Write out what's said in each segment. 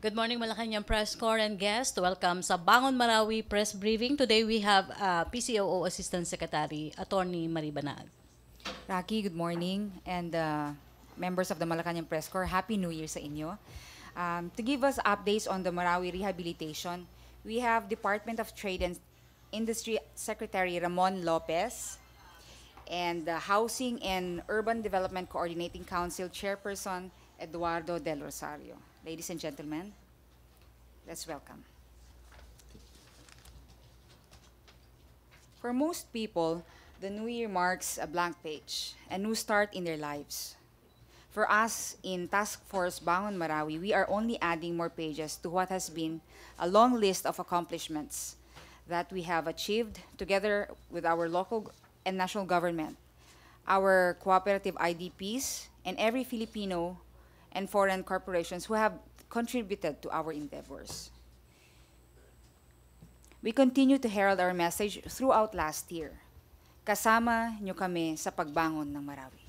Good morning, Malacañang Press Corps and guests. Welcome sa Bangon Marawi Press Briefing. Today we have PCOO Assistant Secretary, Attorney Marie Banal. Rocky, good morning, and members of the Malacañang Press Corps, Happy New Year sa inyo. To give us updates on the Marawi rehabilitation, we have Department of Trade and Industry Secretary Ramon Lopez, and the Housing and Urban Development Coordinating Council Chairperson Eduardo Del Rosario. Ladies and gentlemen, let's welcome. For most people, the new year marks a blank page, a new start in their lives. For us in Task Force Bangon Marawi, we are only adding more pages to what has been a long list of accomplishments that we have achieved together with our local and national government, our cooperative IDPs, and every Filipino and foreign corporations who have contributed to our endeavors. We continue to herald our message throughout last year. Kasama nyo kami sa pagbangon ng Marawi.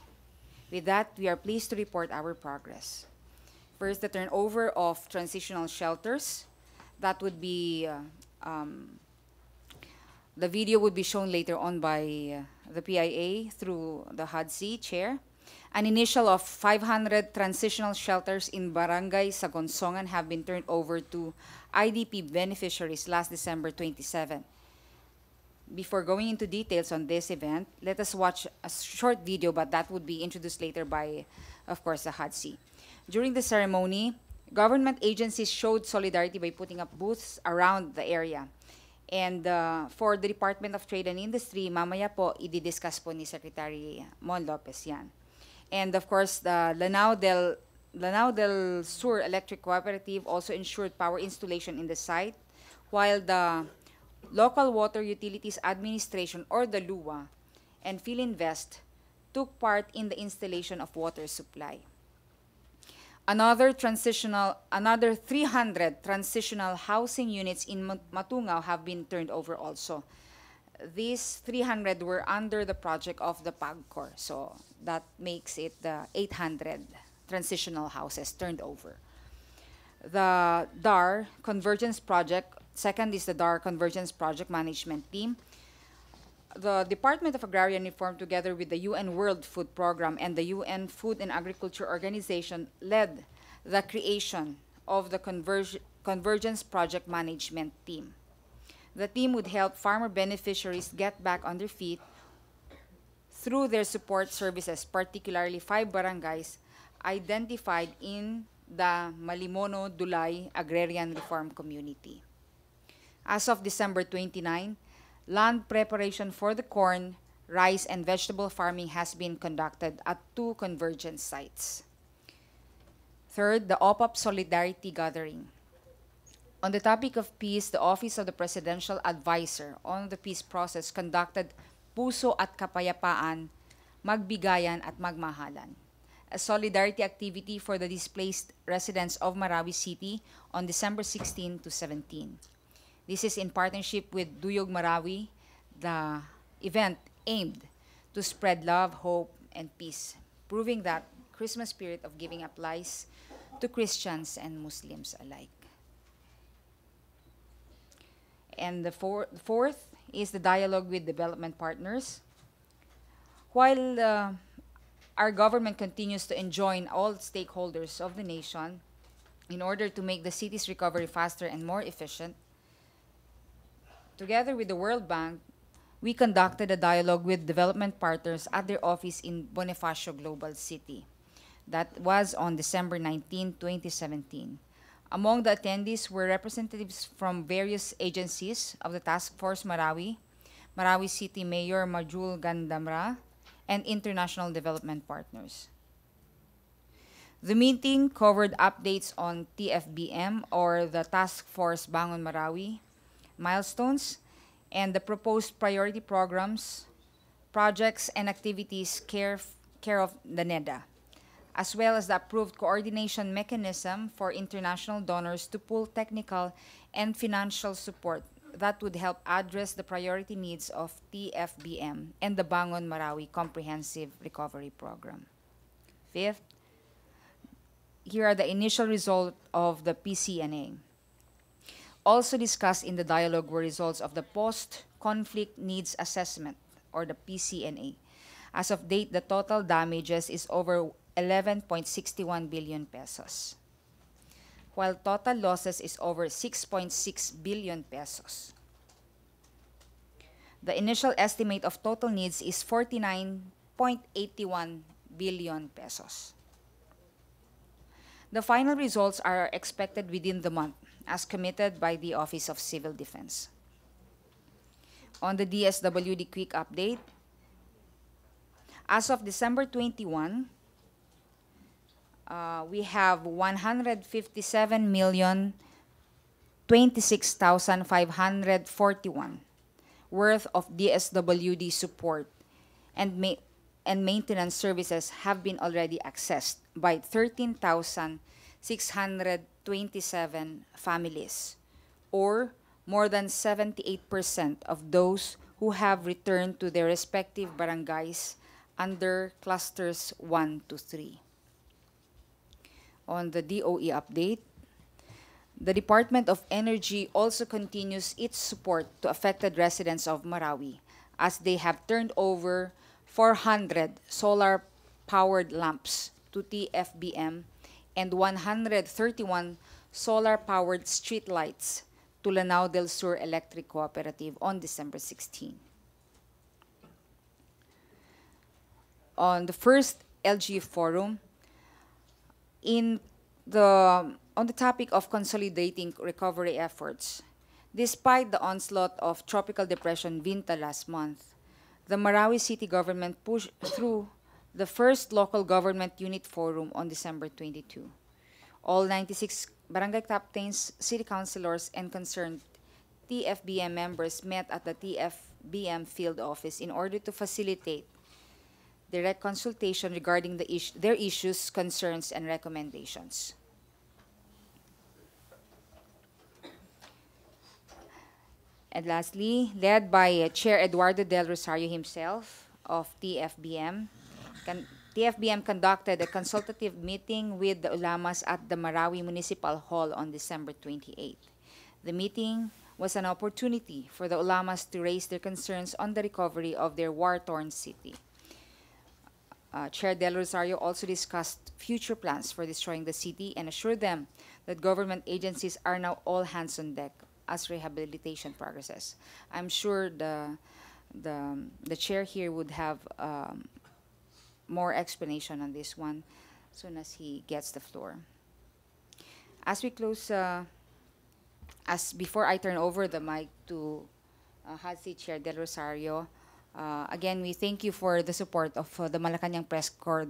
With that, we are pleased to report our progress. First, the turnover of transitional shelters. That would be, the video would be shown later on by the PIA through the HUD-C chair. An initial of 500 transitional shelters in Barangay Sagonsongan have been turned over to IDP beneficiaries last December 27. Before going into details on this event, let us watch a short video, but that would be introduced later by, of course, the HUD-C. During the ceremony, government agencies showed solidarity by putting up booths around the area. And for the Department of Trade and Industry, mamaya po, i-discuss po ni Secretary Mon Lopez yan. And of course, the Lanao del Sur Electric Cooperative also ensured power installation in the site, while the Local Water Utilities Administration, or the LUWA, and Philinvest took part in the installation of water supply. Another 300 transitional housing units in Matungao have been turned over also. These 300 were under the project of the PAGCOR, so that makes it the 800 transitional houses turned over. The DAR Convergence Project, second is the DAR Convergence Project Management Team. The Department of Agrarian Reform, together with the UN World Food Program and the UN Food and Agriculture Organization, led the creation of the Convergence Project Management Team. The team would help farmer beneficiaries get back on their feet through their support services, particularly 5 barangays identified in the Malimono Dulay Agrarian Reform Community. As of December 29, land preparation for the corn, rice, and vegetable farming has been conducted at 2 convergence sites. Third, the OPAP Solidarity Gathering. On the topic of peace, the Office of the Presidential Advisor on the Peace Process conducted Puso at Kapayapaan, Magbigayan at Magmahalan, a solidarity activity for the displaced residents of Marawi City on December 16 to 17. This is in partnership with Duyog Marawi. The event aimed to spread love, hope, and peace, proving that Christmas spirit of giving applies to Christians and Muslims alike. And the fourth is the dialogue with development partners. While our government continues to enjoin all stakeholders of the nation in order to make the city's recovery faster and more efficient, together with the World Bank, we conducted a dialogue with development partners at their office in Bonifacio Global City. That was on December 19, 2017. Among the attendees were representatives from various agencies of the Task Force Marawi, Marawi City Mayor Majul Gandamra, and international development partners. The meeting covered updates on TFBM, or the Task Force Bangon Marawi, milestones, and the proposed priority programs, projects, and activities care of the NEDA, as well as the approved coordination mechanism for international donors to pool technical and financial support that would help address the priority needs of TFBM and the Bangon Marawi Comprehensive Recovery Program. Fifth, here are the initial results of the PCNA. Also discussed in the dialogue were results of the Post-Conflict Needs Assessment, or the PCNA. As of date, the total damages is over 11.61 billion pesos, while total losses is over 6.6 billion pesos. The initial estimate of total needs is 49.81 billion pesos. The final results are expected within the month, as committed by the Office of Civil Defense. On the DSWD quick update, as of December 21, we have 157,026,541 worth of DSWD support and maintenance services have been already accessed by 13,627 families, or more than 78% of those who have returned to their respective barangays under clusters 1 to 3. On the DOE update, the Department of Energy also continues its support to affected residents of Marawi, as they have turned over 400 solar-powered lamps to TFBM and 131 solar-powered streetlights to Lanao del Sur Electric Cooperative on December 16. On the first LG Forum, on the topic of consolidating recovery efforts, despite the onslaught of Tropical Depression Vinta last month, the Marawi City government pushed through the first local government unit forum on December 22. All 96 barangay captains, city councilors, and concerned TFBM members met at the TFBM field office in order to facilitate direct consultation regarding their issues, concerns, and recommendations. And lastly, led by Chair Eduardo Del Rosario himself of TFBM, TFBM conducted a consultative meeting with the ulamas at the Marawi Municipal Hall on December 28. The meeting was an opportunity for the ulamas to raise their concerns on the recovery of their war-torn city. Chair Del Rosario also discussed future plans for destroying the city and assured them that government agencies are now all hands on deck as rehabilitation progresses. I'm sure the chair here would have more explanation on this one as soon as he gets the floor. As we close, before I turn over the mic to Hadsi Chair Del Rosario, again, we thank you for the support of the Malacañang Press Corps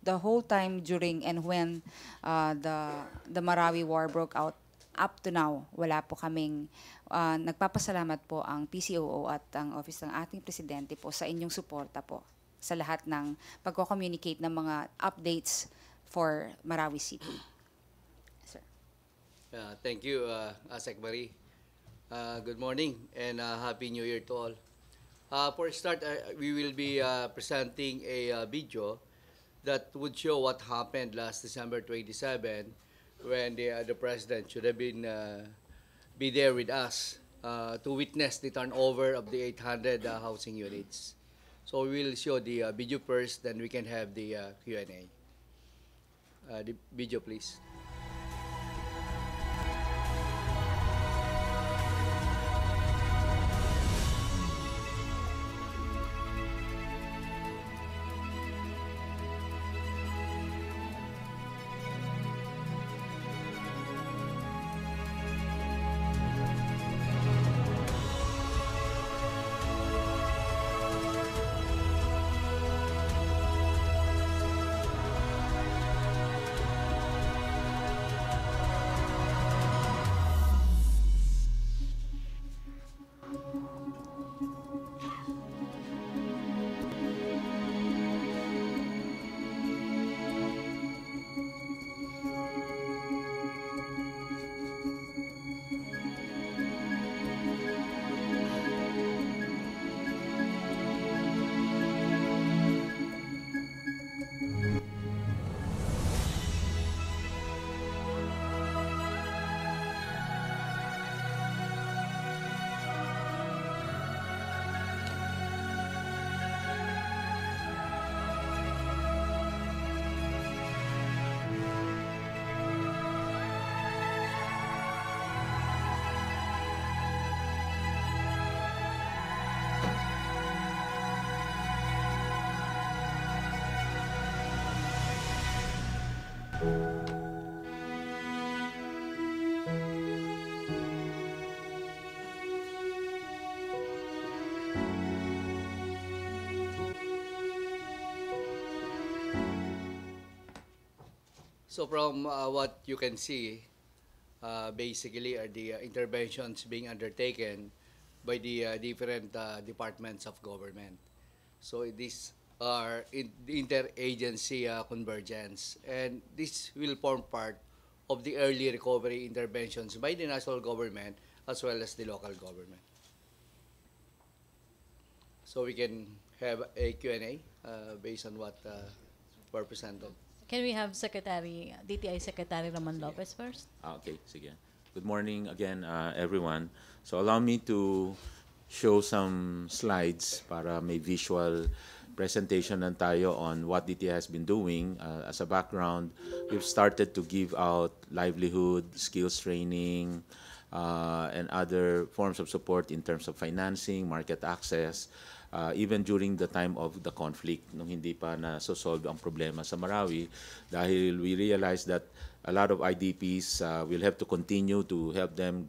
the whole time during and when the Marawi War broke out. Up to now, wala po kaming nagpapasalamat po ang PCOO at ang Office ng ating Presidente po sa inyong suporta po sa lahat ng pagko-communicate ng mga updates for Marawi City. Sir. Thank you, Asek Marie. Good morning and Happy New Year to all. For a start, we will be presenting a video that would show what happened last December 27 when the President should have been be there with us to witness the turnover of the 800 housing units. So we will show the video first, then we can have the Q&A. The video, please. So from what you can see, basically are the interventions being undertaken by the different departments of government. So these are the interagency convergence, and this will form part of the early recovery interventions by the national government as well as the local government. So we can have a Q&A based on what were presented. Can we have DTI Secretary Ramon Lopez first? Okay, sige. Good morning again, everyone. So allow me to show some slides para may visual presentation lang tayo on what DTI has been doing. As a background, we've started to give out livelihood, skills training, and other forms of support in terms of financing, market access, even during the time of the conflict, nung hindi pa na-solve ang problema sa Marawi, dahil we realized that a lot of IDPs will have to continue to help them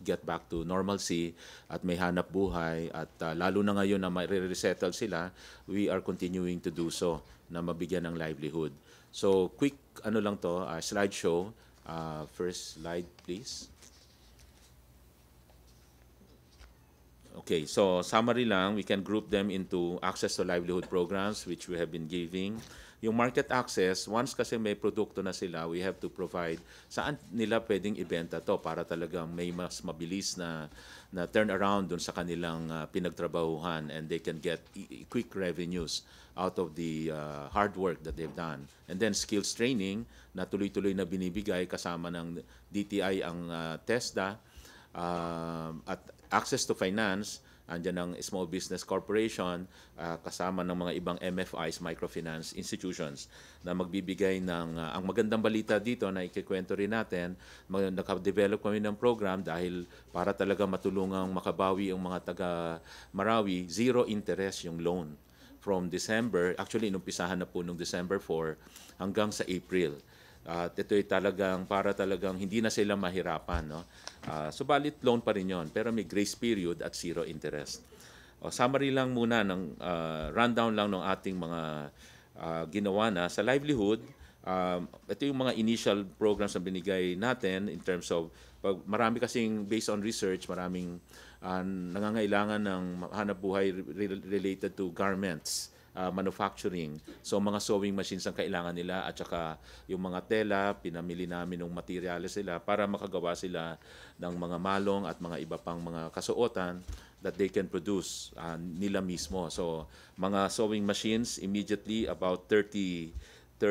get back to normalcy at may hanap buhay, at lalo na ngayon na ma-resettle sila, we are continuing to do so na mabigyan ng livelihood. So quick lang to, slideshow. First slide please. Okay, so summary lang, we can group them into access to livelihood programs which we have been giving. Yung market access, once kasi may produkto na sila, we have to provide saan nila pwedeng ibenta to para talagang may mas mabilis na turnaround dun sa kanilang pinagtrabahuhan, and they can get quick revenues out of the hard work that they've done. And then skills training na tuloy-tuloy na binibigay kasama ng DTI ang TESDA, at access to finance, andyan ng Small Business Corporation, kasama ng mga ibang MFIs, microfinance institutions, na magbibigay ng, ang magandang balita dito na ikikwento rin natin, nakadevelop kami ng program dahil para talaga matulungang makabawi ang mga taga Marawi, zero interest yung loan. From December, actually inumpisahan na po nung December 4 hanggang sa April. At ito'y talagang para talagang hindi na sila mahirapan, no? Subalit loan pa rin yon, pero may grace period at zero interest. Summary lang muna ng rundown lang ng ating mga ginawa na sa livelihood. Ito yung mga initial programs na binigay natin in terms of marami kasing based on research, maraming nangangailangan ng hanap buhay related to garments, manufacturing. So mga sewing machines ang kailangan nila, at saka yung mga tela, pinamili namin ng materyales sila para makagawa sila ng mga malong at mga iba pang mga kasuotan that they can produce nila mismo. So mga sewing machines, immediately about 34,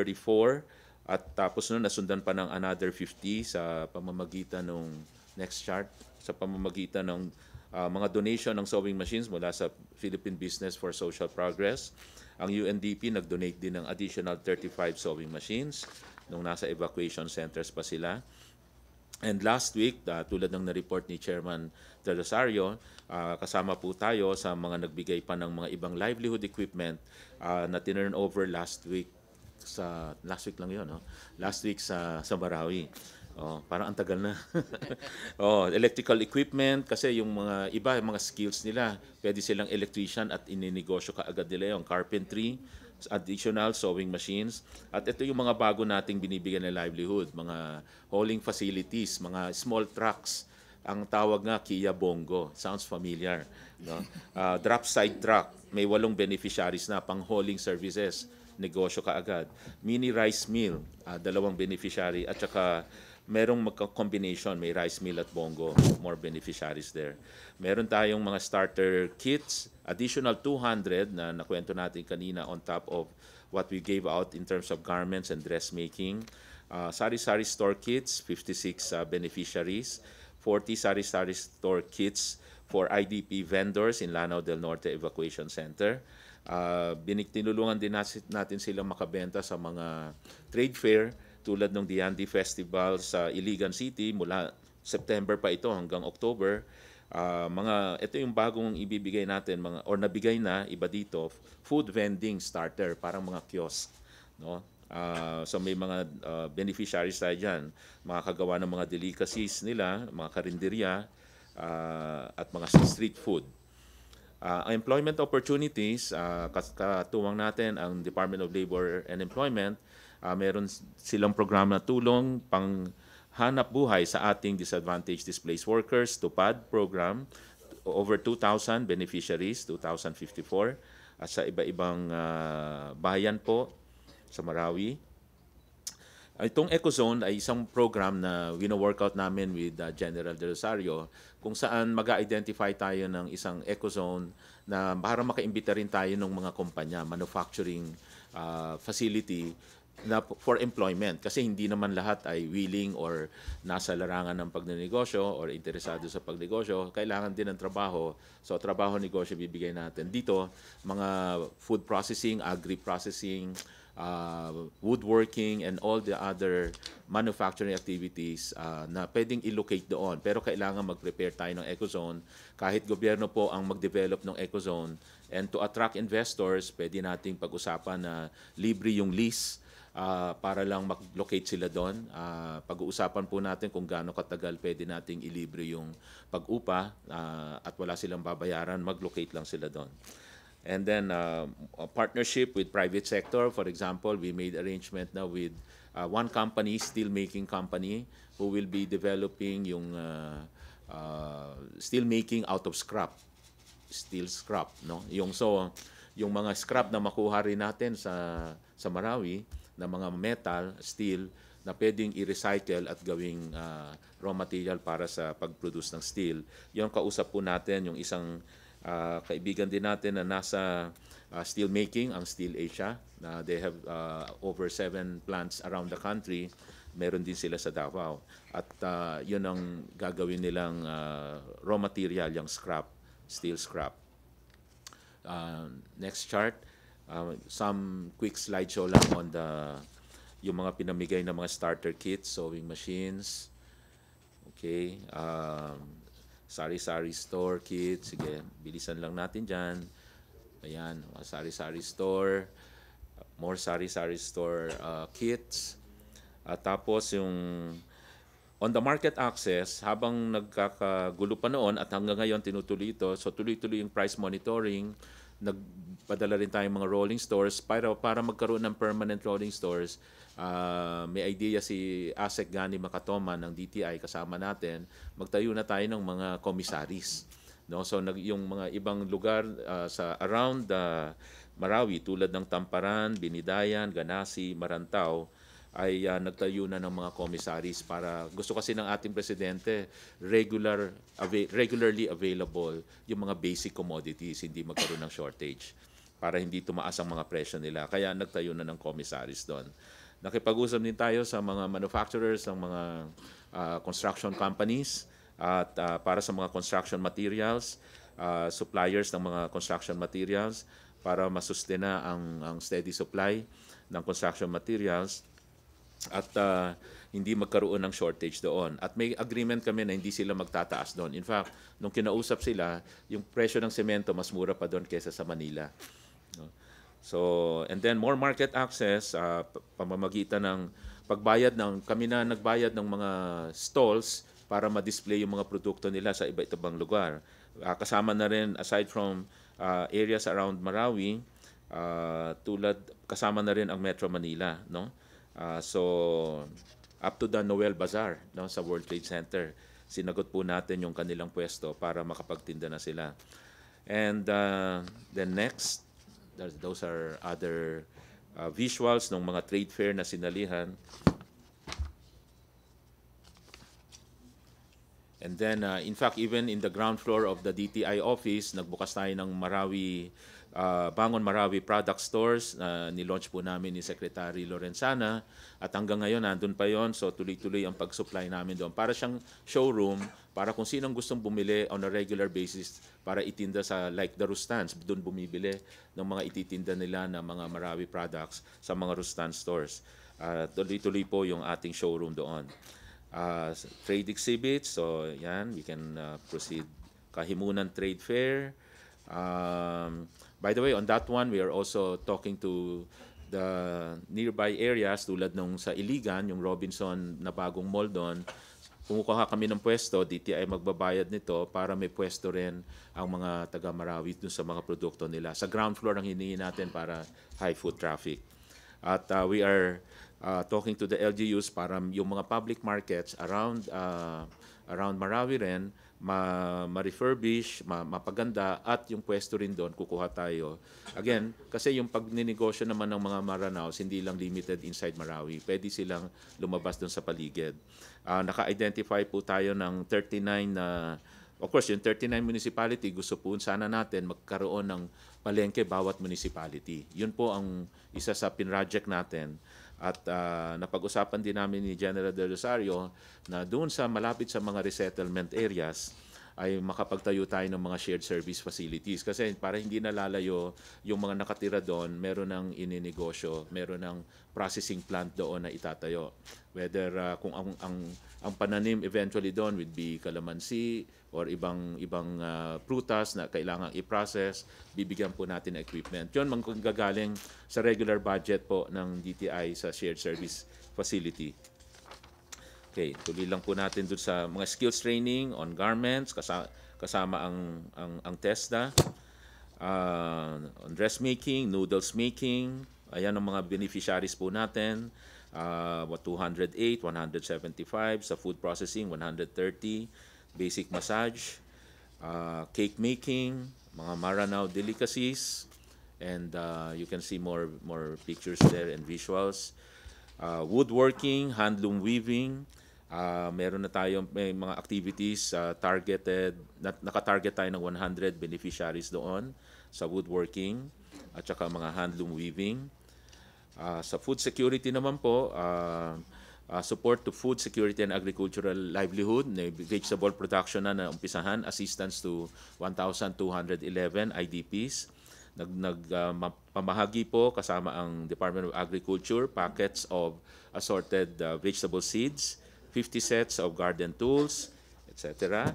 at tapos nun nasundan pa ng another 50 sa pamamagitan ng next chart, sa pamamagitan ng mga donation ng sewing machines mula sa Philippine Business for Social Progress. Ang UNDP nag-donate din ng additional 35 sewing machines nung nasa evacuation centers pa sila. And last week, tulad ng na-report ni Chairman Del Rosario, kasama po tayo sa mga nagbigay pa ng mga ibang livelihood equipment na tinurn over last week lang yun, no? Last week sa Marawi. Parang ang tagal na. Electrical equipment, kasi yung mga iba, yung mga skills nila, pwede silang electrician at ininegosyo kaagad nila yung carpentry, additional sewing machines. At ito yung mga bago nating binibigyan ng livelihood, mga hauling facilities, mga small trucks. Ang tawag nga Kia Bongo. Sounds familiar, no? Drop side truck, may 8 beneficiaries na pang hauling services, negosyo kaagad. Mini rice mill, 2 beneficiary, at saka merong magka-combination, may rice mill at bongo, more beneficiaries there. Meron tayong mga starter kits, additional 200 na nakwento natin kanina on top of what we gave out in terms of garments and dressmaking. Sari-sari store kits, 56 beneficiaries, 40 sari-sari store kits for IDP vendors in Lanao del Norte Evacuation Center. Tinulungan din natin silang makabenta sa mga trade fair tulad ng Diandi Festival sa Iligan City mula September pa ito hanggang October. Ito yung bagong ibibigay natin, nabigay na iba dito, food vending starter, parang mga kiosk, no? So may mga beneficiaries tayo dyan, mga kagawa ng mga delicacies nila, mga karinderya, at mga street food. Employment opportunities, katuwang natin ang Department of Labor and Employment, meron silang programa na tulong pang hanap buhay sa ating disadvantaged displaced workers, TUPAD program, over 2,000 beneficiaries, 2,054, at sa iba-ibang bayan po sa Marawi. Itong EcoZone ay isang program na wino-workout namin with General De Rosario kung saan mag-identify tayo ng isang EcoZone na para makaimbita rin tayo ng mga kumpanya, manufacturing facility na for employment. Kasi hindi naman lahat ay willing or nasa larangan ng pagnenegosyo or interesado sa pagnegosyo. Kailangan din ng trabaho. So, trabaho-negosyo bibigay natin. Dito, mga food processing, agri-processing, woodworking, and all the other manufacturing activities na pwedeng i-locate doon. Pero kailangan mag-prepare tayo ng EcoZone. Kahit gobyerno po ang mag-develop ng EcoZone. And to attract investors, pwede nating pag-usapan na libre yung lease para lang mag-locate sila doon. Pag-uusapan po natin kung gaano katagal pwede nating ilibre yung pag-upa at wala silang babayaran, mag-locate lang sila doon. And then a partnership with private sector. For example, we made arrangement now with one company, steel making company, who will be developing yung steel making out of scrap, steel scrap, no? Yung mga scrap na makuha rin natin sa Marawi na mga metal, steel na pwedeng i-recycle at gawing raw material para sa pag-produce ng steel. Yung kausap po natin yung isang kaibigan din natin na nasa steel making, ang Steel Asia. They have over 7 plants around the country. Meron din sila sa Davao. At yun ang gagawin nilang raw material, yung scrap, steel scrap. Next chart. Some quick slideshow lang on yung mga pinamigay na mga starter kits, sewing machines. Okay. Sari-sari store kits. Sige, bilisan lang natin dyan. Ayan, sari-sari store. More sari-sari store kits. Tapos yung on the market access, habang nagkakagulo pa noon at hanggang ngayon tinutuloy ito, so tuloy-tuloy yung price monitoring, nagpadala rin tayong mga rolling stores para magkaroon ng permanent rolling stores. May idea si Asek Gani Makatoman ng DTI kasama natin, magtayo na tayo ng mga commissaries. No? So yung mga ibang lugar sa around Marawi tulad ng Tamparan, Binidayan, Ganasi, Marantao ay nagtayo na ng mga commissaries para gusto kasi ng ating presidente regularly available yung mga basic commodities, hindi magkaroon ng shortage para hindi tumaas ang mga presyo nila. Kaya nagtayo na ng commissaries doon. Nakipag-usap din tayo sa mga manufacturers, ng mga construction companies at para sa mga construction materials, suppliers ng mga construction materials para masustena ang steady supply ng construction materials at hindi magkaroon ng shortage doon. At may agreement kami na hindi sila magtataas doon. In fact, nung kinausap sila, yung presyo ng semento mas mura pa doon kaysa sa Manila. So, and then more market access, pamamagitan ng pagbayad kami na nagbayad ng mga stalls para ma-display yung mga produkto nila sa iba't ibang lugar. Kasama na rin, aside from areas around Marawi, kasama na rin ang Metro Manila, no? So, up to the Noel Bazaar, no, sa World Trade Center, sinagot po natin yung kanilang pwesto para makapagtinda na sila. And then next, those are other visuals ng mga trade fair na sinalihan. And then, in fact, even in the ground floor of the DTI office, nagbukas tayo ng Bangon Marawi product stores na nilaunch po namin ni Secretary Lorenzana at hanggang ngayon nandun pa yon, so tuloy-tuloy ang pag-supply namin doon para siyang showroom para kung sinong gustong bumili on a regular basis para itinda sa like the Rustans, doon bumibili ng mga ititinda nila na mga Marawi products sa mga Rustan stores. Tuloy-tuloy po yung ating showroom doon. Trade exhibits, so yan, we can proceed. Kahimunan Trade Fair. By the way, on that one, we are also talking to the nearby areas tulad nung sa Iligan, yung Robinson na bagong mall doon, kumukuha kami ng pwesto, DTI magbabayad nito para may pwesto rin ang mga taga Marawi dun sa mga produkto nila. Sa ground floor ang hiningi natin para high foot traffic. At we are talking to the LGUs para yung mga public markets around Marawi rin, ma-refurbish, mapaganda, at yung pwesto rin doon, kukuha tayo. Again, kasi yung pagninegosyo naman ng mga Maranaos, hindi lang limited inside Marawi. Pwede silang lumabas doon sa paligid. Naka-identify po tayo ng 39 na, of course, yung 39 municipality, gusto po sana natin magkaroon ng palengke bawat municipality. Yun po ang isa sa pinroject natin. At napag-usapan din namin ni General De Rosario na doon sa malapit sa mga resettlement areas ay makapagtayo tayo ng mga shared service facilities. Kasi para hindi nalalayo yung mga nakatira doon, meron ng ininegosyo, meron ng processing plant doon na itatayo. Whether kung ang pananim eventually doon would be calamansi or ibang prutas na kailangan i-process, bibigyan po natin ng equipment. Yun manggagaling sa regular budget po ng DTI sa shared service facility. Okay, tuloy lang po natin dun sa mga skills training on garments, kasama ang TESDA, on dressmaking, noodles making, ayan ang mga beneficiaries po natin, 208, 175, sa food processing, 130, basic massage, cake making, mga Maranao delicacies, and you can see more pictures there and visuals. Woodworking, handloom weaving, meron na tayong may mga activities targeted, naka-target tayo ng 100 beneficiaries doon sa woodworking at saka mga handloom weaving. Sa food security naman po, support to food security and agricultural livelihood, vegetable production na umpisahan, assistance to 1,211 IDPs. Pamahagi po kasama ang Department of Agriculture, packets of assorted vegetable seeds, 50 sets of garden tools, etc.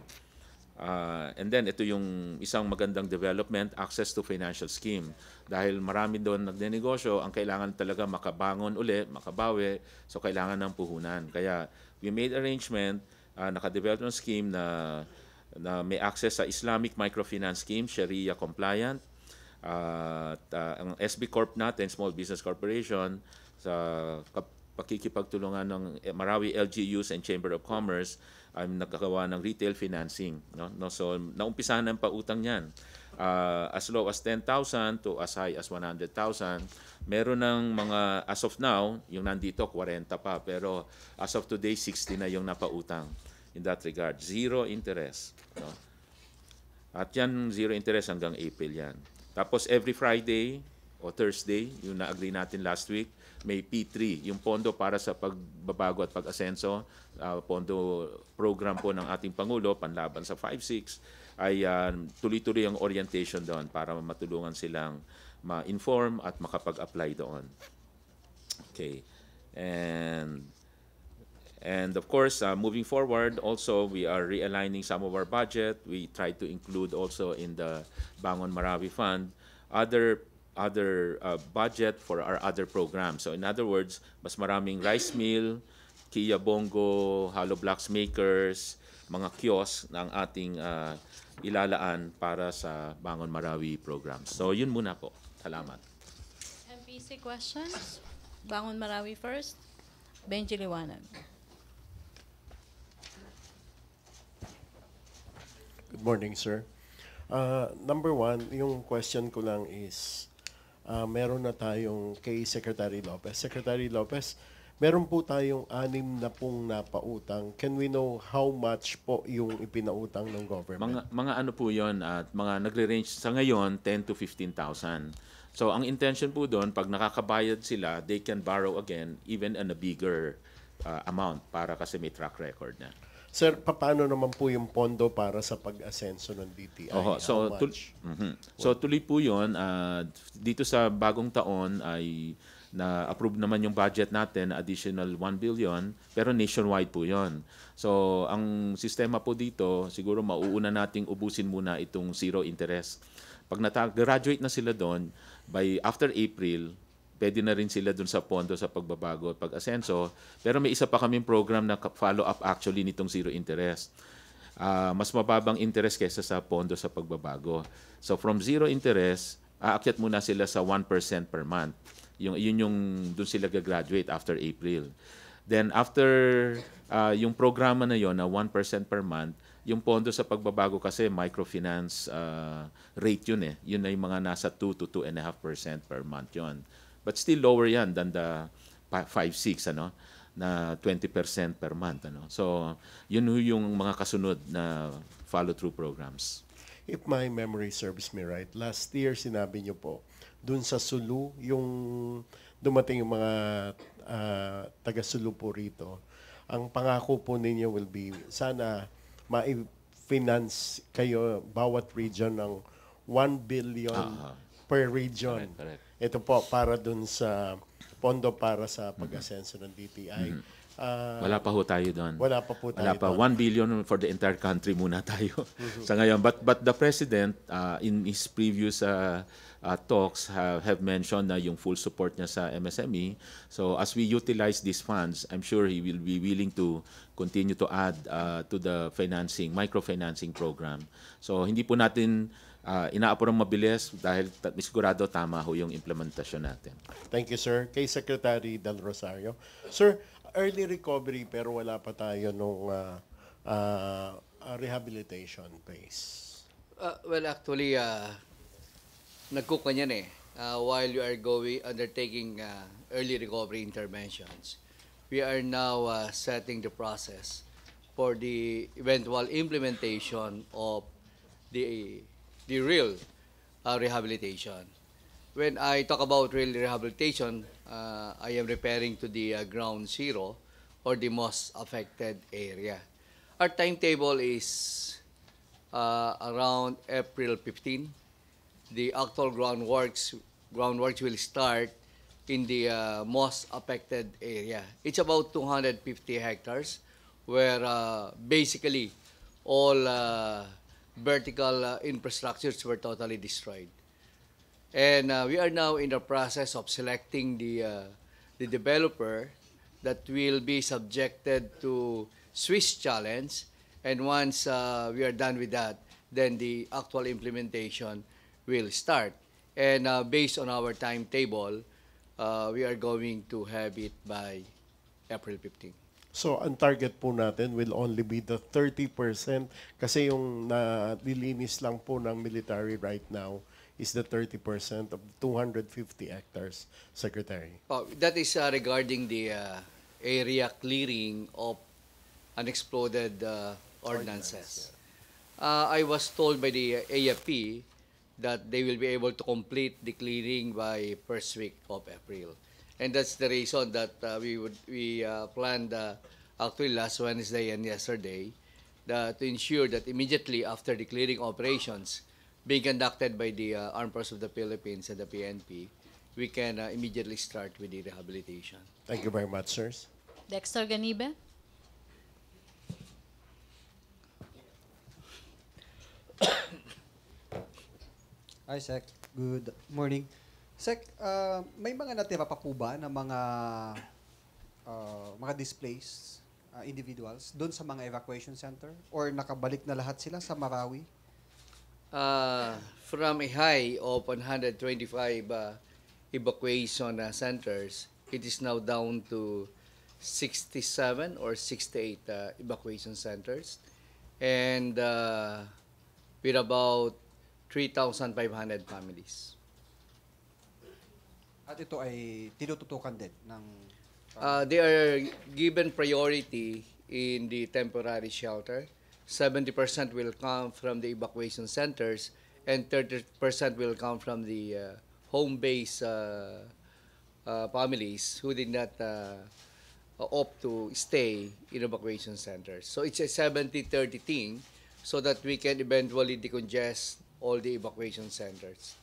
And then ito yung isang magandang development, access to financial scheme. Dahil marami doon nagnenegosyo, ang kailangan talaga makabangon uli, makabawi, so kailangan ng puhunan. Kaya we made arrangement, naka-develop ng scheme na may access sa Islamic Microfinance Scheme, Sharia compliant. Ang SB Corp natin, Small Business Corporation, sa pakikipagtulungan ng Marawi LGUs and Chamber of Commerce, ay nagkagawa ng retail financing. So, naumpisahan ng pautang yan. As low as 10,000 to as high as 100,000. Meron ng mga, as of now, yung nandito, 40 pa. Pero as of today, 60 na yung napautang. In that regard, zero interest. At yan, zero interest hanggang April yan. Tapos every Friday o Thursday, yung na-agree natin last week, may P3, yung pondo para sa pagbabago at pag-asenso, pondo program po ng ating Pangulo, panlaban sa 5-6, ay tuloy-tuloy ang orientation doon para matulungan silang ma-inform at makapag-apply doon. Okay. And of course, moving forward, also we are realigning some of our budget. We try to include also in the Bangon Marawi Fund other budget for our other programs. So in other words, mas maraming rice mill, Kia Bongo, hollow blocks makers, mga kiosk na ang ating ilalaan para sa Bangon Marawi programs. So yun muna po. Salamat. MPC questions? Bangon Marawi first. Benji Liwanag. Good morning, sir. Number one, yung question ko lang is, meron na tayong kay Secretary Lopez. Secretary Lopez, meron po tayong 6 na pong napautang. Can we know how much po yung ipinautang ng government? Mga ano po yun, at mga nagre-range sa ngayon, 10 to 15,000. So ang intention po doon, pag nakakabayad sila, they can borrow again, even in a bigger amount, para kasi may track record na. Sir, paano naman po yung pondo para sa pag-asenso ng DTI? So, so tuloy po yun. Dito sa bagong taon ay na-approve naman yung budget natin, additional 1 billion, pero nationwide po yun. So, ang sistema po dito, siguro mauuna nating ubusin muna itong zero interest. Pag graduate na sila doon, after April, pwede na rin sila dun sa pondo sa pagbabago at pag-asenso. Pero may isa pa kaming program na follow-up actually nitong zero interest. Mas mababang interest kaysa sa pondo sa pagbabago. So from zero interest, aakyat muna sila sa 1% per month. Yun yung dun sila gagraduate after April. Then after yung programa na yon na 1% per month, yung pondo sa pagbabago kasi microfinance rate yun eh. Yun na yung mga nasa 2 to 2.5% per month yon. But still lower yan than the 5-6 na 20% per month. So yun yung mga kasunod na follow-through programs. If my memory serves me right, last year sinabi niyo po, dun sa Sulu, yung dumating yung mga taga-Sulu po rito, ang pangako po ninyo will be, sana ma-finance kayo bawat region ng 1 billion per region. Correct. Ito po, para dun sa pondo para sa pag-asenso ng DTI. Wala pa ho tayo doon. Wala pa po tayo Wala pa. doon. 1 billion for the entire country muna tayo sa ngayon. But the President, in his previous talks, have mentioned na yung full support niya sa MSME. So as we utilize these funds, I'm sure he will be willing to continue to add to the microfinancing program. So hindi po natin inaapurang mabilis dahil sigurado tama ho yung implementasyon natin. Thank you, sir. Kay Secretary Del Rosario. Sir, early recovery pero wala pa tayo nung rehabilitation phase. Well, actually, nagkuka niyan eh. While you are undertaking early recovery interventions, we are now setting the process for the eventual implementation of the real rehabilitation. When I talk about real rehabilitation, I am referring to the ground zero or the most affected area. Our timetable is around April 15. The actual groundworks will start in the most affected area. It's about 250 hectares where basically all vertical infrastructures were totally destroyed. And we are now in the process of selecting the developer that will be subjected to Swiss challenge. And once we are done with that, then the actual implementation will start. And based on our timetable, we are going to have it by April 15. So, ang target po natin will only be the 30% kasi yung nalilinis lang po ng military right now is the 30% of 250 hectares, Secretary. That is regarding the area clearing of unexploded ordnances. I was told by the AFP that they will be able to complete the clearing by first week of April. And that's the reason that we planned actually last Wednesday and yesterday to ensure that immediately after the clearing operations being conducted by the Armed Forces of the Philippines and the PNP, we can immediately start with the rehabilitation. Thank you very much, sirs. Dexter Ganibe? Hi, Sec. Good morning. Sec, may mga natira pa po ba na mga displaced individuals doon sa mga evacuation center? Or nakabalik na lahat sila sa Marawi? From a high of 125 evacuation centers, it is now down to 67 or 68 evacuation centers. And with about 3,500 families. At ito ay tinututukan din ng... They are given priority in the temporary shelter. 70% will come from the evacuation centers and 30% will come from the home-based families who did not opt to stay in evacuation centers. So it's a 70-30 thing so that we can eventually decongest all the evacuation centers.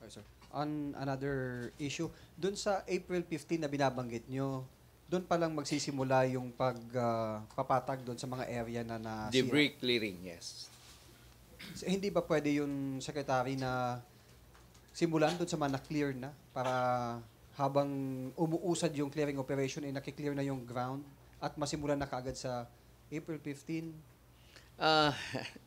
Okay, sir. On another issue, doon sa April 15 na binabanggit nyo, doon pa lang magsisimula yung pagpapatag doon sa mga area na nasira. Debris clearing, yes. Hindi ba pwede yung secretary na simulan doon sa mga na-clear na para habang umuusad yung clearing operation, nakiklear na yung ground at masimulan na kaagad sa April 15? Uh,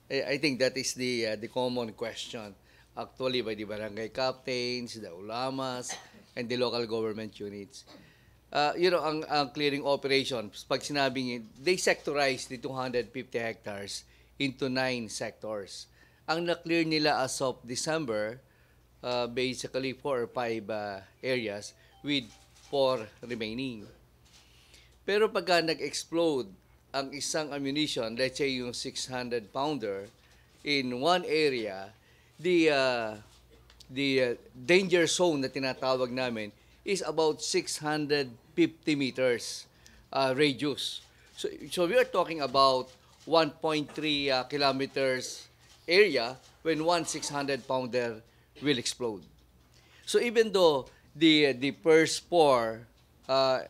I think that is the common question actually by the barangay captains, the ulamas, and the local government units. Ang clearing operation, pag sinabing they sectorize the 250 hectares into 9 sectors. Ang na-clear nila as of December, basically 4 or 5 areas with 4 remaining. Pero pagka nag-explode ang isang ammunition, let's say yung 600 pounder, in one area, the danger zone na tinatawag namin is about 650 meters radius. So we are talking about 1.3 kilometers area when one 600 pounder will explode. So even though the first 4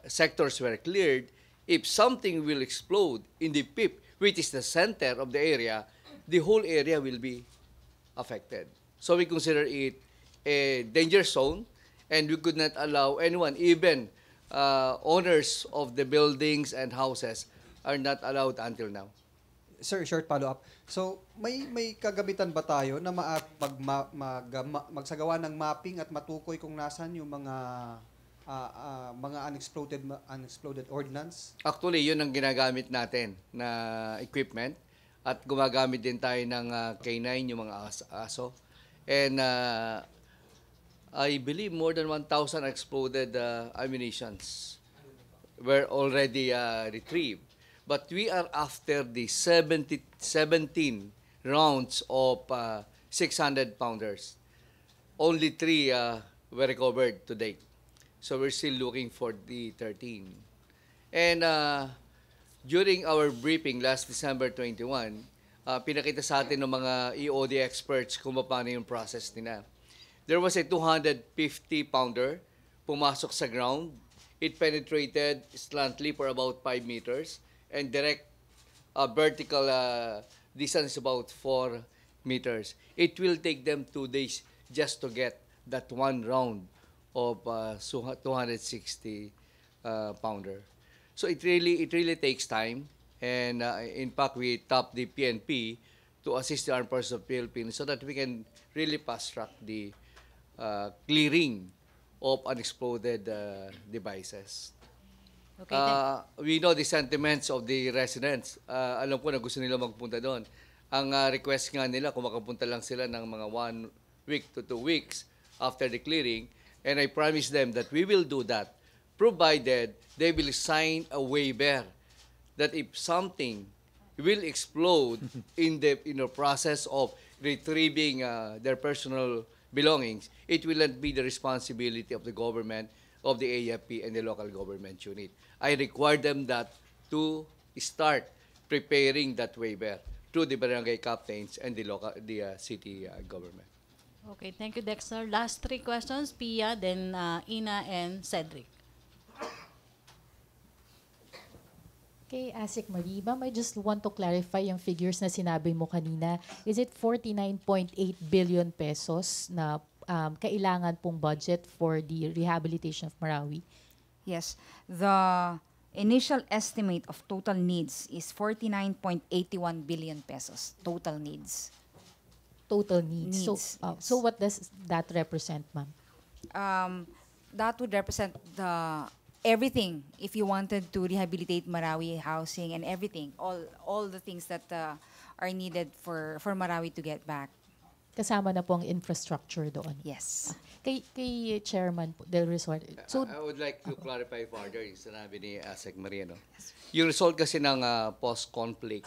sectors were cleared, if something will explode in the PIP, which is the center of the area, the whole area will be affected. So we consider it a danger zone, and we could not allow anyone, even owners of the buildings and houses, are not allowed until now. Sir, short follow-up. So, may kagamitan ba tayo na magsagawa ng mapping at matukoy kung nasan yung mga unexploded ordnance? Actually, yun ang ginagamit natin na equipment, at gumagamit din tayo ng K9, yung mga aso. And I believe more than 1,000 exploded ammunitions were already retrieved. But we are after the 17 rounds of 600 pounders. Only 3 were recovered to date. So we're still looking for the 13. And during our briefing last December 21, pinakita sa atin ng mga EOD experts kung paano yung process nila. There was a 250 pounder pumasok sa ground. It penetrated slantly for about 5 meters and direct vertical distance about 4 meters. It will take them 2 days just to get that one round of 260 pounder. So it really takes time, and in fact we tapped the PNP to assist the Armed Forces of the Philippines so that we can really fast-track the clearing of unexploded devices. Okay, We know the sentiments of the residents. Alam ko na gusto nila magpunta doon. Ang request nga nila, kung makapunta lang sila ng mga 1 week to 2 weeks after the clearing, and I promise them that we will do that, provided they will sign a waiver that if something will explode in the process of retrieving their personal belongings, it will not be the responsibility of the government, of the AFP, and the local government unit. I require them that to start preparing that waiver to the barangay captains and the city government. Okay, thank you, Dexter. Last 3 questions, Pia, then Ina and Cedric. Okay, Asik Marie, ma'am, I just want to clarify yung figures na sinabi mo kanina. Is it 49.8 billion pesos na kailangan pong budget for the rehabilitation of Marawi? Yes. The initial estimate of total needs is 49.81 billion pesos. Total needs. Total needs. Needs, So, yes. so what does that represent, ma'am? That would represent everything. If you wanted to rehabilitate Marawi, housing and everything, all the things that are needed for Marawi to get back. Kasama na po ang infrastructure doon. Yes. Kay Chairman Del Resort. So, I would like to clarify further yung sinabi ni Asek Mariano. Yung result kasi ng post-conflict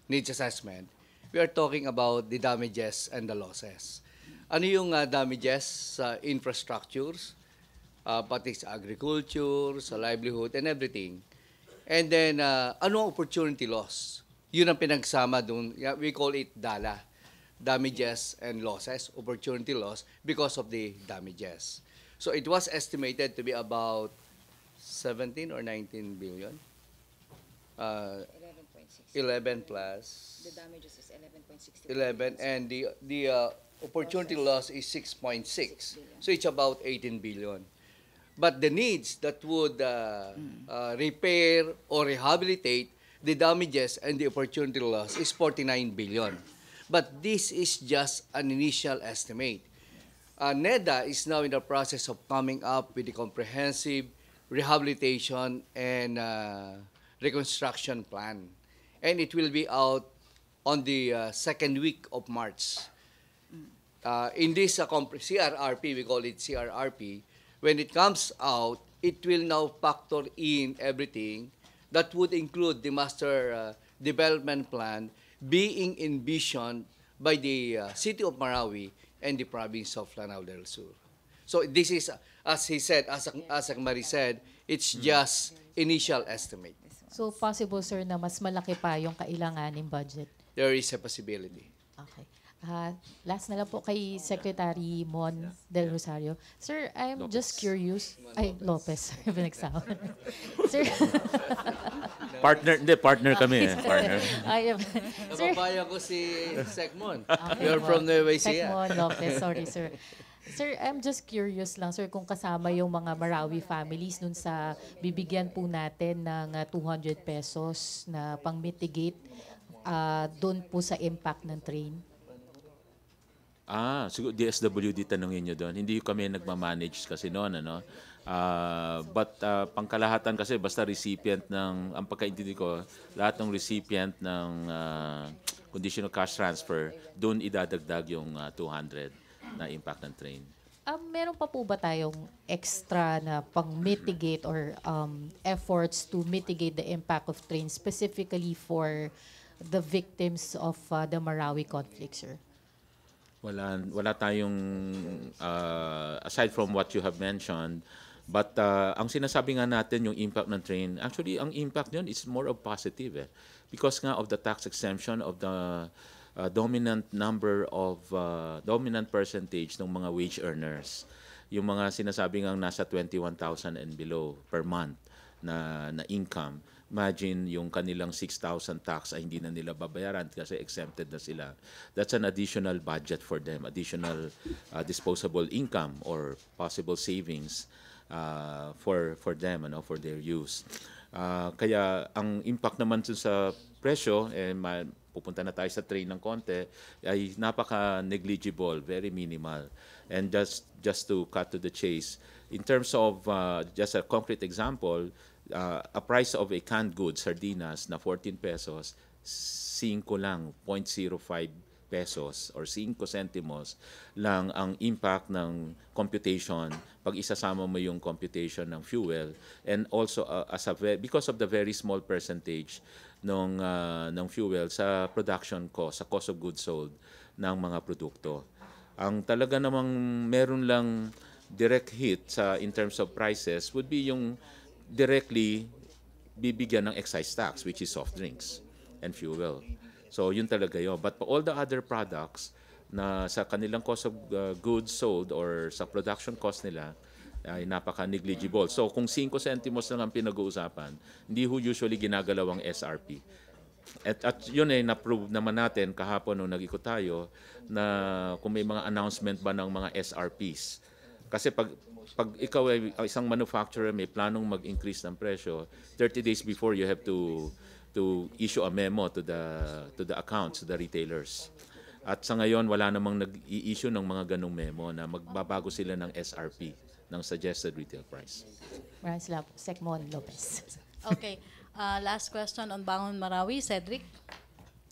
needs assessment, we are talking about the damages and the losses. Ano yung damages sa infrastructures, pati sa agriculture, sa livelihood, and everything. And then, ano ang opportunity loss? Yun ang pinagsama doon. We call it DALA. Damages and losses, opportunity loss, because of the damages. So it was estimated to be about 17 or 19 billion. 11 plus. The damages is 11.60. 11, and the opportunity loss is 6.6. So it's about 18 billion. But the needs that would repair or rehabilitate the damages and the opportunity loss is 49 billion. But this is just an initial estimate. NEDA is now in the process of coming up with a comprehensive rehabilitation and reconstruction plan. And it will be out on the second week of March. In this CRRP, we call it CRRP, when it comes out, it will now factor in everything that would include the master development plan being envisioned by the city of Marawi and the province of Lanao del Sur. So this is, as he said, as Marie said, it's just initial estimate. So possible, sir, na mas malaki pa yung kailanganing budget? There is a possibility. Okay. Last na lang po kay Secretary Mon Del Rosario. Sir, I'm just curious. Ay, Lopez. Pinagsama. Sir, Partner kami. Partner. I am. Sir, Nababayan ko si Secmon. Okay, You're from Nueva Ecija. Secmon Lopez, sorry, sir. Sir, I'm just curious lang, sir, kung kasama yung mga Marawi families dun sa bibigyan po natin ng 200 pesos na pang-mitigate dun po sa impact ng train. Siguro DSWD tanungin nyo doon. Hindi kami nagmamanage kasi noon, ano. But pangkalahatan kasi basta recipient ng, ang pagkaintindi ko, lahat ng recipient ng conditional cash transfer, doon idadagdag yung 200 na impact ng train. Meron pa po ba tayong extra na pang-mitigate or efforts to mitigate the impact of train specifically for the victims of the Marawi conflict, sir? Wala tayong aside from what you have mentioned, but ang sinasabi nga natin yung impact ng train, actually ang impact niyon is more of positive because nga of the tax exemption of the dominant percentage ng mga wage earners. Yung mga sinasabi nga nasa 21,000 and below per month na income. Imagine yung kanilang 6,000 tax ay hindi na nila babayaran kasi exempted na sila. That's an additional budget for them, additional disposable income or possible savings for them, for their use. Kaya ang impact naman sa presyo, pupunta na tayo sa train ng konti, ay napaka-negligible, very minimal. And just to cut to the chase, in terms of just a concrete example, a price of a canned goods, sardinas, na 14 pesos, 5 lang, 0.05 pesos or 5 centimos lang ang impact ng computation pag isasama mo yung computation ng fuel and also because of the very small percentage ng fuel sa production cost, sa cost of goods sold ng mga produkto. Ang talaga namang meron lang direct hit in terms of prices would be yung directly bibigyan ng excise tax, which is soft drinks and fuel. So yun talaga yun. But all the other products na sa kanilang cost of goods sold or sa production cost nila ay napaka-negligible. So kung 5 centimos lang ang pinag-uusapan, hindi usually ginagalaw ang SRP. At yun na-prove naman natin kahapon nung nag-ikot tayo na kung may mga announcement ba ng mga SRPs. Kasi pag ikaw ay isang manufacturer, may planong mag-increase ng presyo, 30 days before you have to issue a memo to the accounts, to the retailers. At sa ngayon, wala namang nag-i-issue ng mga ganong memo na magbabago sila ng SRP, ng suggested retail price. Maraming salamat po. Secmon Lopez. Okay. Last question on Bangon Marawi, Cedric.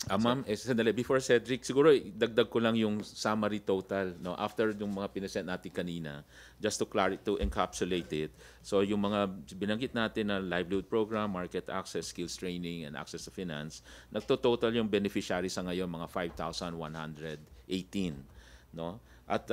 Ma'am, sandali, before Cedric, siguro dagdag ko lang yung summary total, no, after yung mga pinesent natin kanina, just to encapsulate it. So yung mga binanggit natin na livelihood program, market access, skills training, and access to finance, nagto-total yung beneficiaries sa ngayon mga 5,118, no? At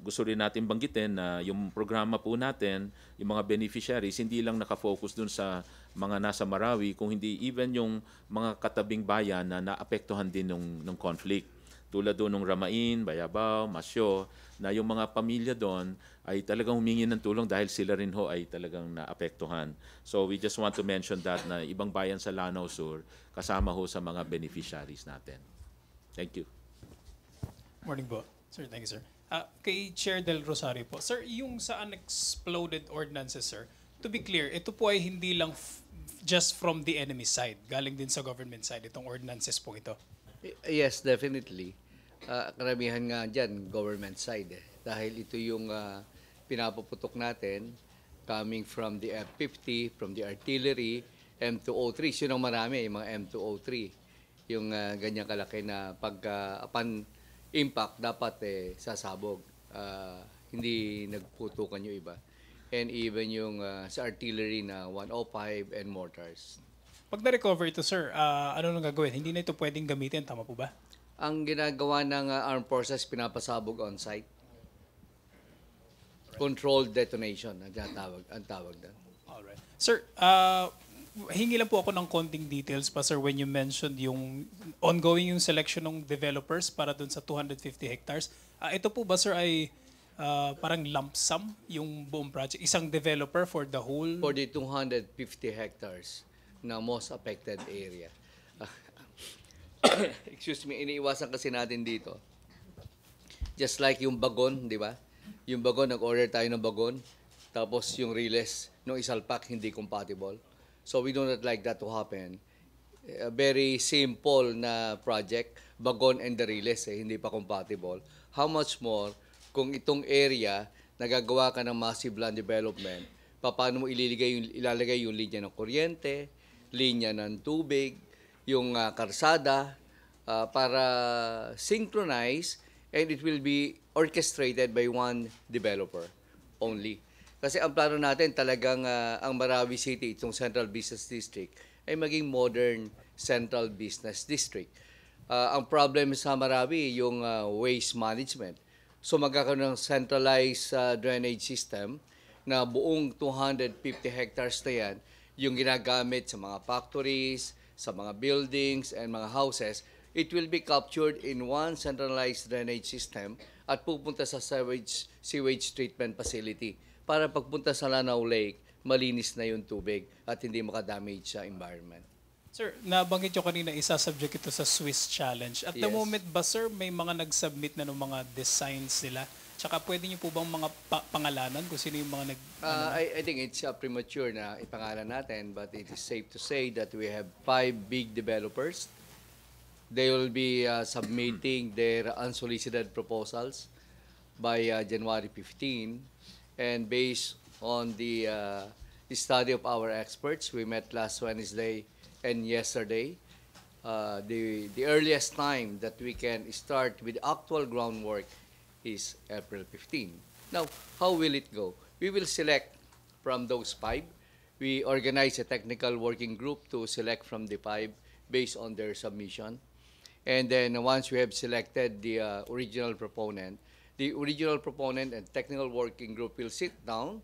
gusto rin natin banggitin na yung programa po natin, yung mga beneficiaries, hindi lang nakafocus dun sa mga nasa Marawi, kung hindi even yung mga katabing bayan na naapektuhan din ng conflict. Tulad doon ng Ramain, Bayabao, Masyo, na yung mga pamilya doon ay talagang humingi ng tulong dahil sila rin ho ay talagang naapektuhan. So we just want to mention that na ibang bayan sa Lanao Sur kasama ho sa mga beneficiaries natin. Thank you. Morning po. Sir, thank you, sir. Kay Chair Del Rosario po. Sir, yung sa unexploded ordnances, sir, to be clear, ito po ay hindi lang just from the enemy side. Galing din sa government side, itong ordinances po ito. Yes, definitely. Karamihan nga dyan, government side. Dahil ito yung pinapaputok natin coming from the F-50, from the artillery, M203. Yun ang marami, yung mga M203. Yung ganyang kalaki na upon impact, dapat sasabog. Hindi nagputukan yung iba. And even yung sa artillery na 105 and mortars. Pag na-recover ito, sir, ano nang gagawin? Hindi na ito pwedeng gamitin, tama po ba? Ang ginagawa ng armed forces, pinapasabog on-site. Controlled detonation, ang tawag doon. Alright. Sir, hingi lang po ako ng konting details pa, sir, when you mentioned yung ongoing yung selection ng developers para dun sa 250 hectares. Ito po ba, sir, ay parang lump sum yung buong project? Isang developer for the whole? For the 250 hectares na most affected area. Excuse me, iniiwasan kasi natin dito. Just like yung Bangon, di ba? Yung Bangon, nag-order tayo ng Bangon, tapos yung Riles, nung isalpak, hindi compatible. So we do not like that to happen. A very simple na project, Bangon and the Riles, hindi pa compatible. How much more kung itong area, nagagawa ka ng massive land development, paano mo ilalagay yung linya ng kuryente, linya ng tubig, yung karsada, para synchronize, and it will be orchestrated by one developer only. Kasi ang plano natin talagang ang Marawi City, itong Central Business District, ay maging modern Central Business District. Ang problem sa Marawi, yung waste management. So magkakaroon ng centralized drainage system na buong 250 hectares na yan, yung ginagamit sa mga factories, sa mga buildings, and mga houses, it will be captured in one centralized drainage system at pupunta sa sewage treatment facility para pagpunta sa Lanao Lake, malinis na yung tubig at hindi makadamage sa environment. Sir, nabanggit nyo kanina, isa-subject ito sa Swiss Challenge. At the Yes. moment ba, sir, may mga nag-submit na ng mga designs nila? Tsaka pwede nyo po bang mga pangalanan kung sino yung mga I think it's premature na ipangalan natin, but it is safe to say that we have 5 big developers. They will be submitting their unsolicited proposals by January 15. And based on the study of our experts, we met last Wednesday and yesterday. The earliest time that we can start with actual groundwork is April 15. Now, how will it go? We will select from those 5. We organize a technical working group to select from the 5 based on their submission. And then once we have selected the original proponent and technical working group will sit down,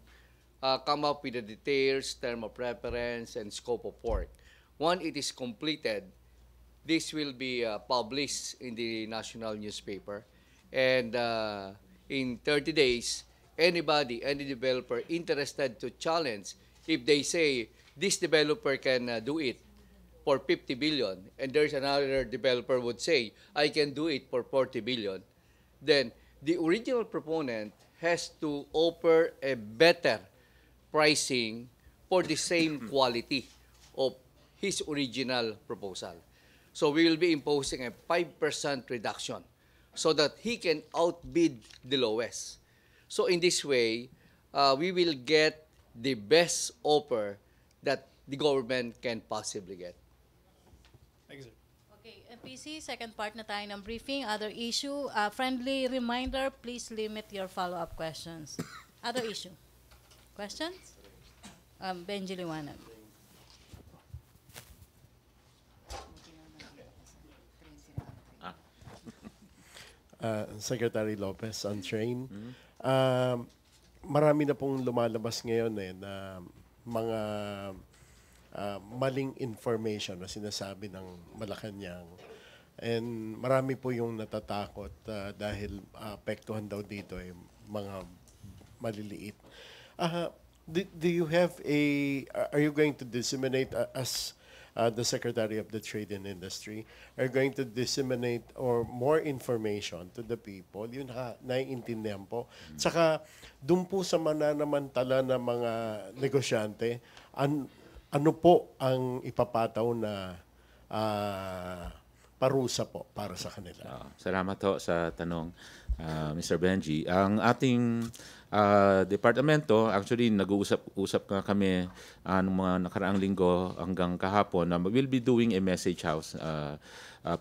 come up with the details, term of reference, and scope of work. Once it is completed, this will be published in the national newspaper. And in 30 days, any developer interested to challenge, if they say this developer can do it for 50 billion, and there's another developer would say, I can do it for 40 billion, then the original proponent has to offer a better pricing for the same quality of his original proposal. So we will be imposing a 5% reduction so that he can outbid the lowest. So in this way, we will get the best offer that the government can possibly get. Thank you, sir. Okay, PC, second part na tayo ng briefing. Other issue, friendly reminder, please limit your follow-up questions. Other issue. Questions? Benji Liwanag. Secretary Lopez on train. Marami na pong lumalabas ngayon na mga maling information na sinasabi ng Malacañang. And marami po yung natatakot dahil apektuhan daw dito mga maliliit. Do you have are you going to disseminate as the Secretary of the Trade and Industry, are going to disseminate or more information to the people. Yun naiintindihan po. Tsaka, dun po sa mananamantala ng mga negosyante, ano po ang ipapataw na parusa po para sa kanila? Salamat ho sa tanong, Mr. Benji. Ang ating departamento, actually nag-uusap nga kami nung mga nakaraang linggo hanggang kahapon na we'll be doing a message house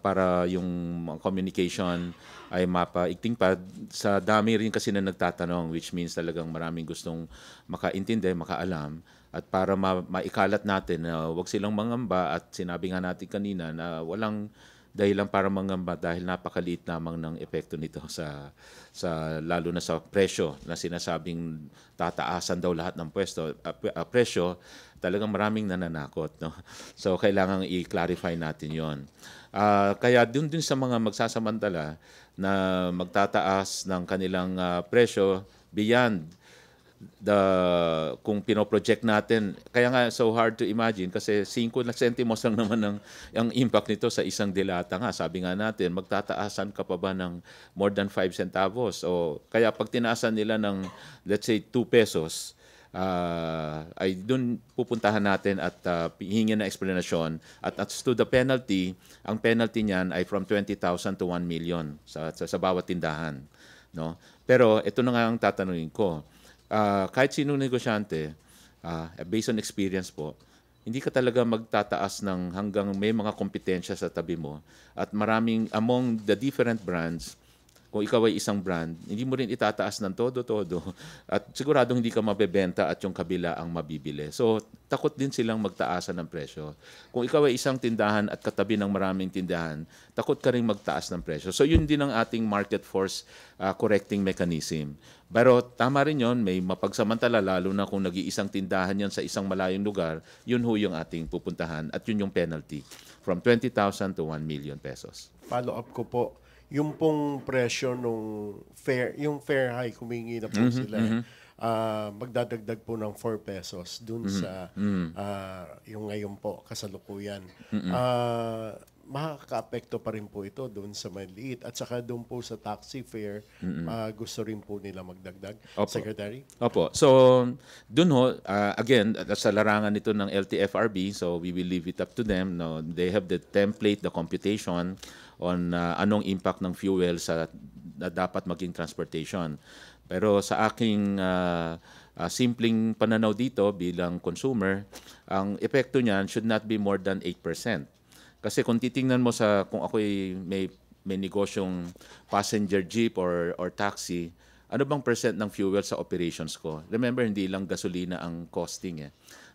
para yung communication ay mapaigting pa. Sa dami rin kasi na nagtatanong, which means talagang maraming gustong makaintindi, makaalam. At para maikalat natin na huwag silang mangamba, at sinabi nga natin kanina na walang dahilan para mangamba dahil napakaliit lamang ng epekto nito sa lalo na sa presyo na sinasabing tataasan daw lahat ng presyo, talagang maraming nananakot, no? So kailangang i-clarify natin 'yon. Kaya dun sa mga magsasamantala na magtataas ng kanilang presyo beyond kung pinoproject natin. Kaya nga so hard to imagine kasi 5 centimos lang naman ang impact nito sa isang dilata nga. Sabi nga natin, magtataasan ka pa ba ng more than 5 centavos? O kaya pag tinaasan nila ng let's say 2 pesos, ay doon pupuntahan natin at hingin na explanation. At as to the penalty, ang penalty niyan ay from 20,000 to 1 million sa bawat tindahan, no? Pero ito na nga ang tatanungin ko. Kahit sinong negosyante, based on experience po, hindi ka talaga magtataas ng hanggang may mga kompetensya sa tabi mo. At maraming, among the different brands, kung ikaw ay isang brand, hindi mo rin itataas ng todo-todo. At siguradong hindi ka mabebenta at yung kabila ang mabibili. So, takot din silang magtaasan ng presyo. Kung ikaw ay isang tindahan at katabi ng maraming tindahan, takot ka rin magtaas ng presyo. So, yun din ang ating market force correcting mechanism. Pero tama rin yun, may mapagsamantala, lalo na kung nag-iisang tindahan yan sa isang malayong lugar, yun ho yung ating pupuntahan at yun yung penalty from 20,000 to 1 million pesos. Follow up ko po, yung pong presyo nung yung fair high, humingi na po sila. Magdadagdag po ng 4 pesos dun sa yung ngayon po, kasalukuyan. Makaka-apekto pa rin po ito doon sa maliit. At saka doon po sa taxi fare, gusto rin po nila magdagdag. Opo. Secretary? Opo. So, doon ho, again, sa larangan nito ng LTFRB, so we will leave it up to them. No, they have the template, the computation on anong impact ng fuel na dapat maging transportation. Pero sa aking simpleng pananaw dito bilang consumer, ang epekto niyan should not be more than 8%. Kasi kung titingnan mo kung ako'y may negosyong passenger jeep or taxi, ano bang percent ng fuel sa operations ko? Remember, hindi lang gasolina ang costing.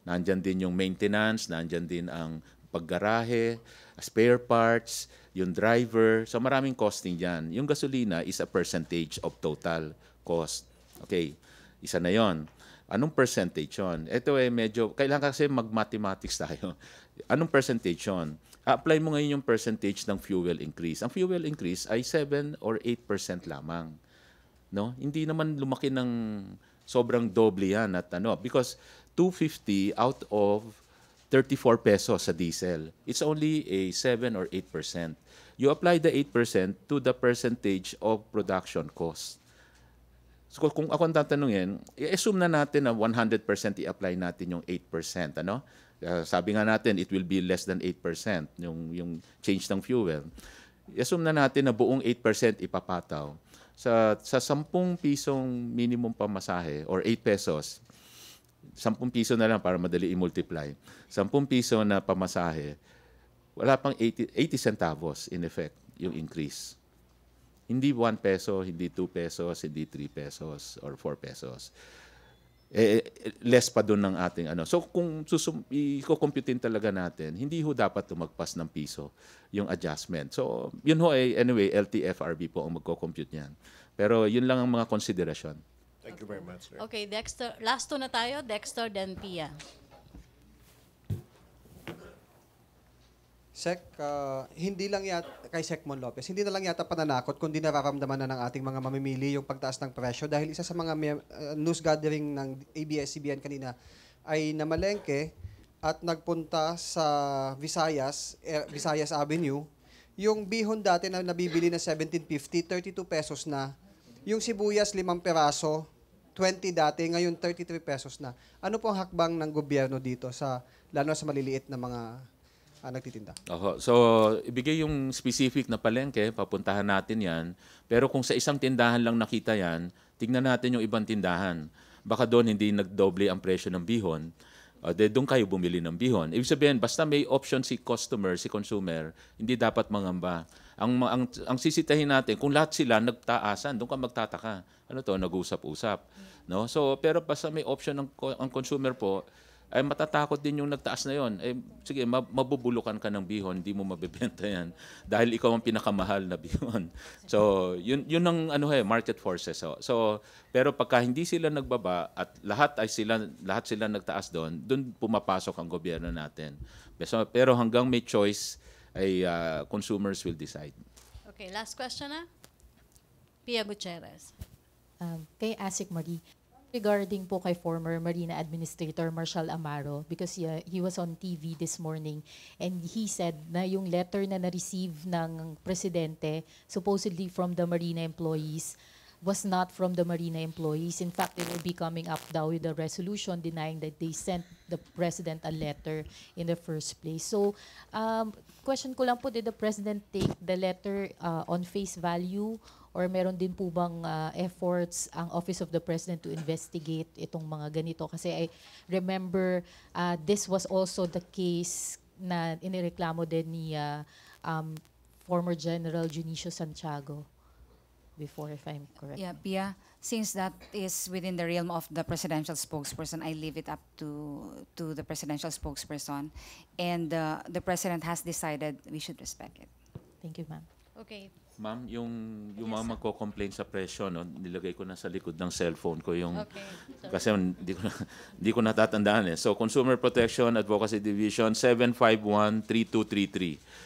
Nandyan din yung maintenance, nandyan din ang paggarahe, spare parts, yung driver. So maraming costing dyan. Yung gasolina is a percentage of total cost. Okay, isa na yon. Anong percentage yon? Ito medyo, kailangan kasi mag-mathematics tayo. Anong percentage yon? Apply mo ngayon yung percentage ng fuel increase. Ang fuel increase ay 7 or 8% lamang. No? Hindi naman lumaki ng sobrang doble yan at because 250 out of 34 pesos sa diesel. It's only a 7 or 8%. You apply the 8% to the percentage of production cost. So kung ako ang tatanungin, i-assume na natin na 100% i-apply natin yung 8%, sabi nga natin, it will be less than 8% yung change ng fuel. I-assume na natin na buong 8% ipapataw. Sa 10 pisong minimum pamasahe or 8 pesos, 10 piso na lang para madali i-multiply. 10 piso na pamasahe, wala pang 80 centavos in effect yung increase. Hindi 1 peso, hindi 2 pesos, hindi 3 pesos or 4 pesos. Less pa doon ng ating So kung i-computein talaga natin, hindi ho dapat tumagpas ng piso yung adjustment. So yun ho anyway, LTFRB po ang magko-compute niyan. Pero yun lang ang mga konsiderasyon. Thank you very much, sir. Okay, Dexter. Last two na tayo. Dexter, then Pia. Sec, hindi lang yata, kay Secmon Lopez, hindi na lang yata pananakot kundi nararamdaman na ng ating mga mamimili yung pagtaas ng presyo dahil isa sa mga news gathering ng ABS-CBN kanina ay namalengke at nagpunta sa Visayas Avenue, yung bihon dati na nabibili na 17.50, 32 pesos na. Yung sibuyas, 5 peraso, 20 dati, ngayon 33 pesos na. Ano po ang hakbang ng gobyerno dito sa lalo sa maliliit na mga nagtitinda? So, ibigay yung specific na palengke, papuntahan natin yan. Pero kung sa isang tindahan lang nakita yan, tignan natin yung ibang tindahan. Baka doon hindi nagdoble ang presyo ng bihon. Doon kayo bumili ng bihon. Ibig sabihin, basta may option si customer, si consumer, hindi dapat mangamba. Ang sisitahin natin, kung lahat sila nagtaasan, doon ka magtataka. Ano to, nag-usap-usap. No? So, pero basta may option ang consumer po, ay matatakot din yung nagtaas na yon. Sige, mabubulukan ka ng bihon, hindi mo mabebenta yan dahil ikaw ang pinakamahal na bihon. So, yun ang market forces. So, pero pagka hindi sila nagbaba at lahat sila nagtaas doon pumapasok ang gobyerno natin. Pero hanggang may choice ay consumers will decide. Okay, last question na. Pia Gutierrez. Kay Asik Marie, regarding po kay former Marina Administrator Marshal Amaro, because he was on TV this morning and he said na yung letter na na-receive ng presidente supposedly from the Marina employees was not from the Marina employees. In fact, they will be coming up daw with a resolution denying that they sent the president a letter in the first place. So, question ko lang po, did the president take the letter on face value, or meron din po bang efforts ang Office of the President to investigate itong mga ganito? Kasi I remember this was also the case na inireklamo din ni former General Junicio Santiago before, if I'm correct. Yeah, Pia, since that is within the realm of the presidential spokesperson, I leave it up to the presidential spokesperson. And the president has decided we should respect it. Thank you, ma'am. Okay. Ma'am, yung mga magko-complain sa presyo, nilagay ko na sa likod ng cellphone ko yung kasi hindi ko natatandaan eh. So Consumer Protection Advocacy Division 751-3233.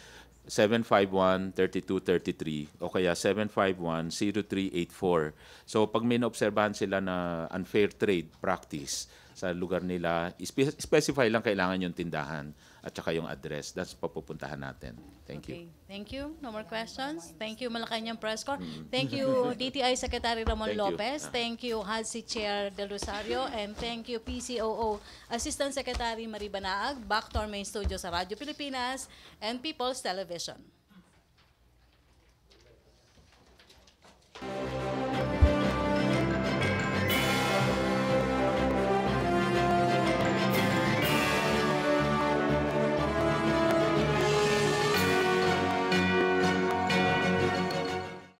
751-3233 o kaya 751-0384. So pag may naobserbahan sila na unfair trade practice sa lugar nila, specify lang kailangan yung tindahan at saka yung address. That's papupuntahan natin. Thank you. Thank you. No more questions. Thank you, Malacañang Press Corps. Thank you, DTI Secretary Ramon Thank you. Lopez. Thank you, HALSI Chair Del Rosario. And thank you, PCOO Assistant Secretary Marie Banaag. Back to our main studio sa Radyo Pilipinas and People's Television.